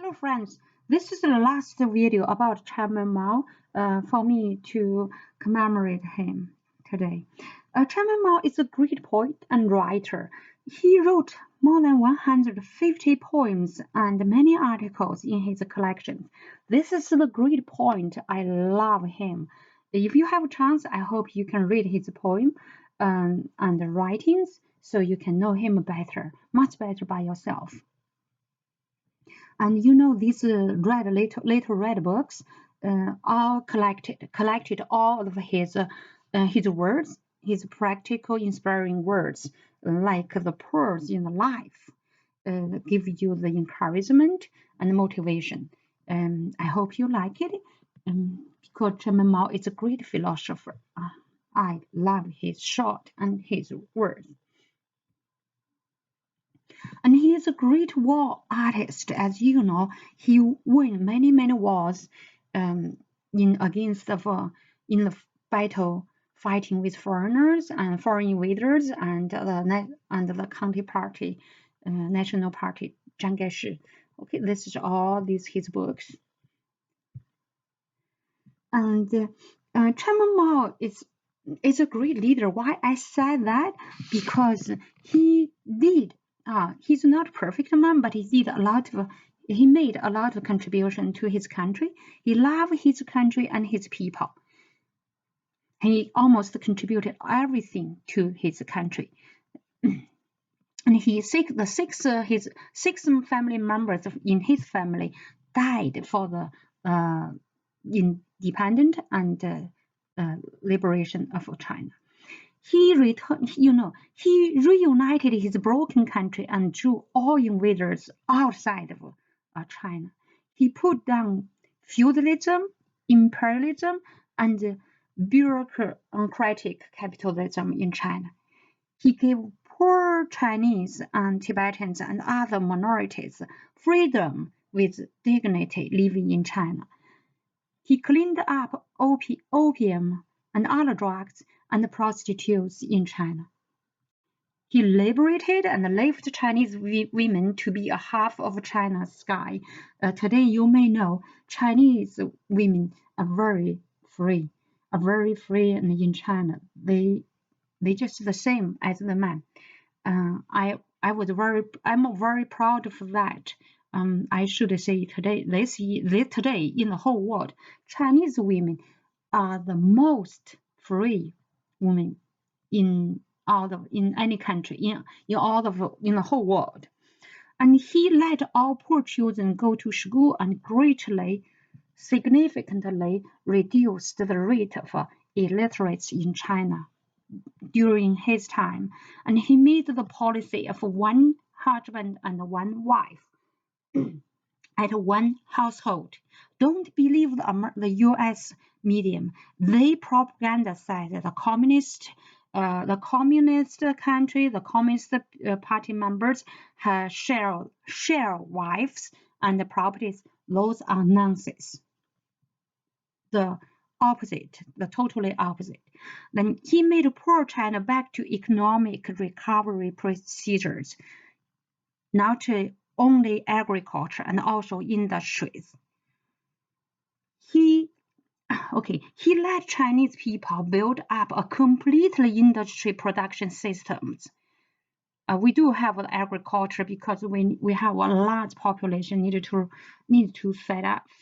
Hello friends, this is the last video about Chairman Mao for me to commemorate him today. Chairman Mao is a great poet and writer. He wrote more than 150 poems and many articles in his collection. This is the great point. I love him. If you have a chance, I hope you can read his poem and writings so you can know him better, much better by yourself. And you know, these little red books all collected all of his words, his practical, inspiring words, like the pearls in the life, give you the encouragement and motivation. I hope you like it, because Chairman Mao is a great philosopher. I love his thought and his words. And he is a great war artist, as you know. He won many wars in the battle, fighting with foreigners and foreign invaders and the county party, national party, 张盖世. Okay, this is all his books. And Chairman Mao is a great leader. Why I said that? Because he did. He's not a perfect man, but he made a lot of contribution to his country. He loved his country and his people. He almost contributed everything to his country. And his six family members in his family died for the independence and liberation of China. He reunited his broken country and drew all invaders outside of China. He put down feudalism, imperialism, and bureaucratic capitalism in China. He gave poor Chinese and Tibetans and other minorities freedom with dignity living in China. He cleaned up opium and other drugs and prostitutes in China. He liberated and left Chinese women to be a half of China's sky. Today, you may know Chinese women are very free, and in China, they just the same as the men. I'm very proud of that. I should say today in the whole world, Chinese women are the most free women in any country, in the whole world. And he let all poor children go to school and significantly reduced the rate of illiteracy in China during his time. And he made the policy of one husband and one wife at one household. Don't believe the U.S. medium. They propaganda said that the communist country, the communist party members share wives and properties. Those are nonsense. The totally opposite. Then he made poor China back to economic recovery procedures, not only agriculture and also industries. He let Chinese people build up a completely industry production systems. We do have agriculture because we have a large population needed to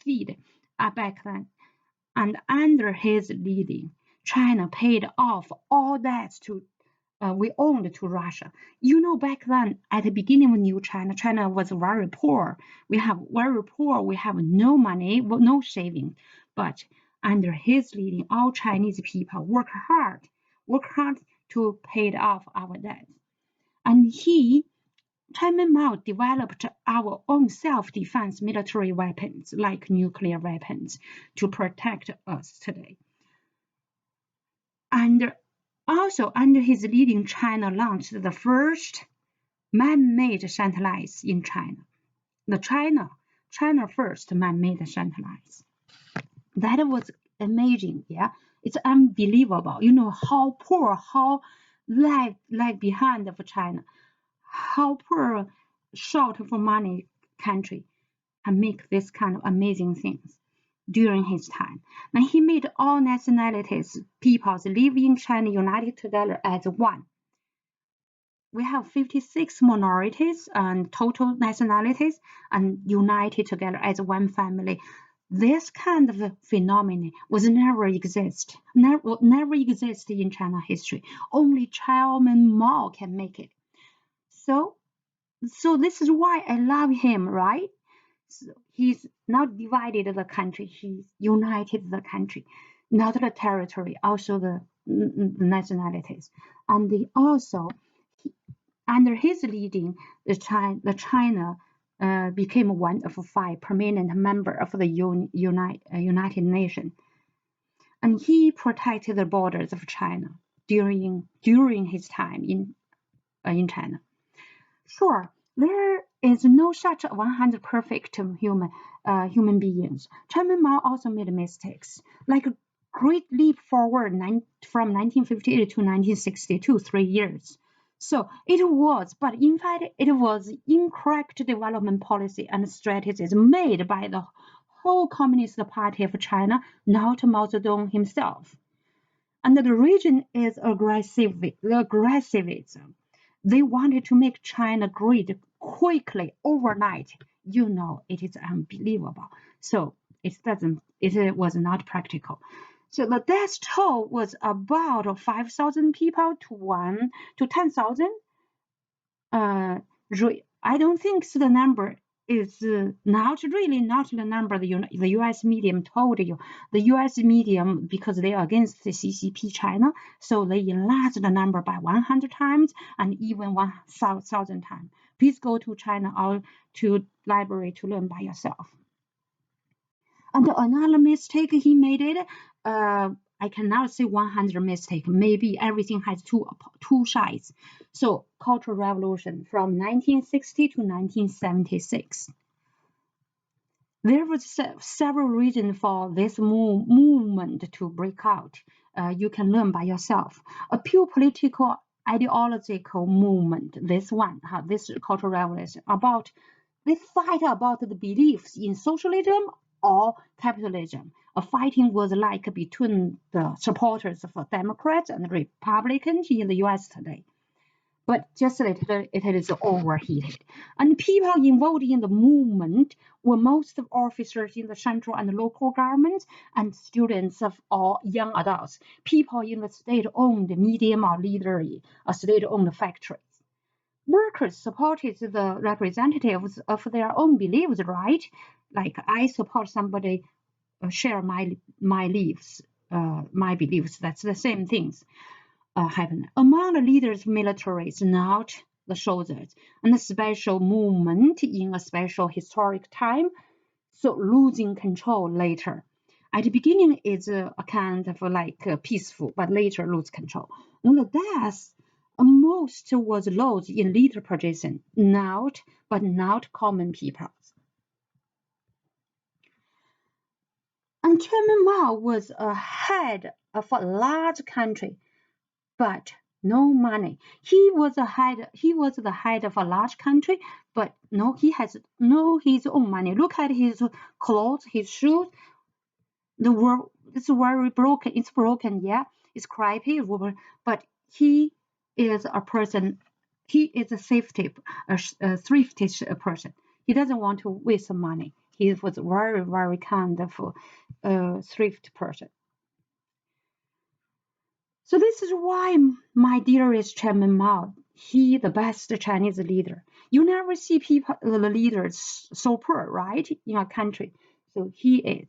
feed back then. And under his leading, China paid off all debts we owned to Russia. You know, back then, at the beginning of New China, China was very poor. We have no money, no savings. But under his leading, all Chinese people work hard to pay off our debts. And Chairman Mao developed our own self-defense military weapons, like nuclear weapons, to protect us today. And also, under his leading, China launched the first man-made satellites in China. The China first man-made satellites. That was amazing, yeah. It's unbelievable. You know how poor, how lag behind of China, how poor, short for money country. can make this kind of amazing things during his time. Now he made all nationalities, peoples live in China united together as one. We have 56 minorities and total nationalities and united together as one family. This kind of phenomenon never exist in China history. Only Chairman Mao can make it. So this is why I love him, right? So he's not divided the country, he's united the country, not the territory, also the nationalities. And under his leading, China became one of 5 permanent members of the United Nations. And he protected the borders of China during his time in China. Sure, there is no such 100% perfect human beings. Chairman Mao also made mistakes, like a great leap forward from 1958 to 1962, 3 years. So but in fact, it was incorrect development policy and strategies made by the whole Communist Party of China, not Mao Ze Dong himself. And the reason is aggressivism. They wanted to make China great quickly, overnight. You know, it is unbelievable. So it was not practical. So the death toll was about 5,000 people to 10,000. I don't think the number is not the number the U.S. medium told you. The U.S. medium, because they are against the CCP China, so they enlarged the number by 100 times and even 1,000 times. Please go to China or to library to learn by yourself. And another mistake he made I cannot say 100 mistake. Maybe everything has two sides. So Cultural Revolution from 1960 to 1976. There was several reasons for this movement to break out. You can learn by yourself. A pure political ideological movement. This Cultural Revolution they fight about the beliefs in socialism or capitalism. A fighting was like between the supporters of Democrats and Republicans in the US today. But just later, it is overheated. And people involved in the movement were most officers in the central and local governments and students of all young adults, people in the state-owned medium or literary or state-owned factories. Workers supported the representatives of their own beliefs, right? Like I support somebody share my beliefs. That's the same things happen. Among the leaders, militaries, not the soldiers, and a special movement in a special historic time, so losing control later. At the beginning, it's a kind of like peaceful, but later lose control. And the death most was those in leader position, not common people. And Chairman Mao was a head of a large country, but no money. He was the head of a large country, but he has his own money. Look at his clothes, his shoes. The world is very broken. It's broken, yeah. It's crappy, but he is a person. He is a thrifty person. He doesn't want to waste money. He was very, very kind of thrift person. So this is why my dearest Chairman Mao, he the best Chinese leader. You never see the leaders so poor, right, in a country. So he is.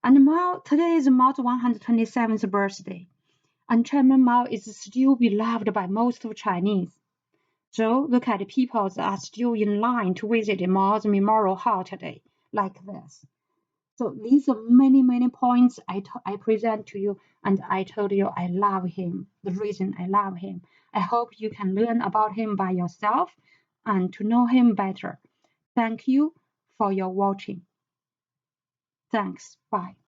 And today is Mao's 127th birthday. And Chairman Mao is still beloved by most of Chinese. So look at the people that are still in line to visit Mao's Memorial Hall today, like this. So these are many, many points I present to you, and I told you I love him, the reason I love him. I hope you can learn about him by yourself and to know him better. Thank you for your watching. Thanks. Bye.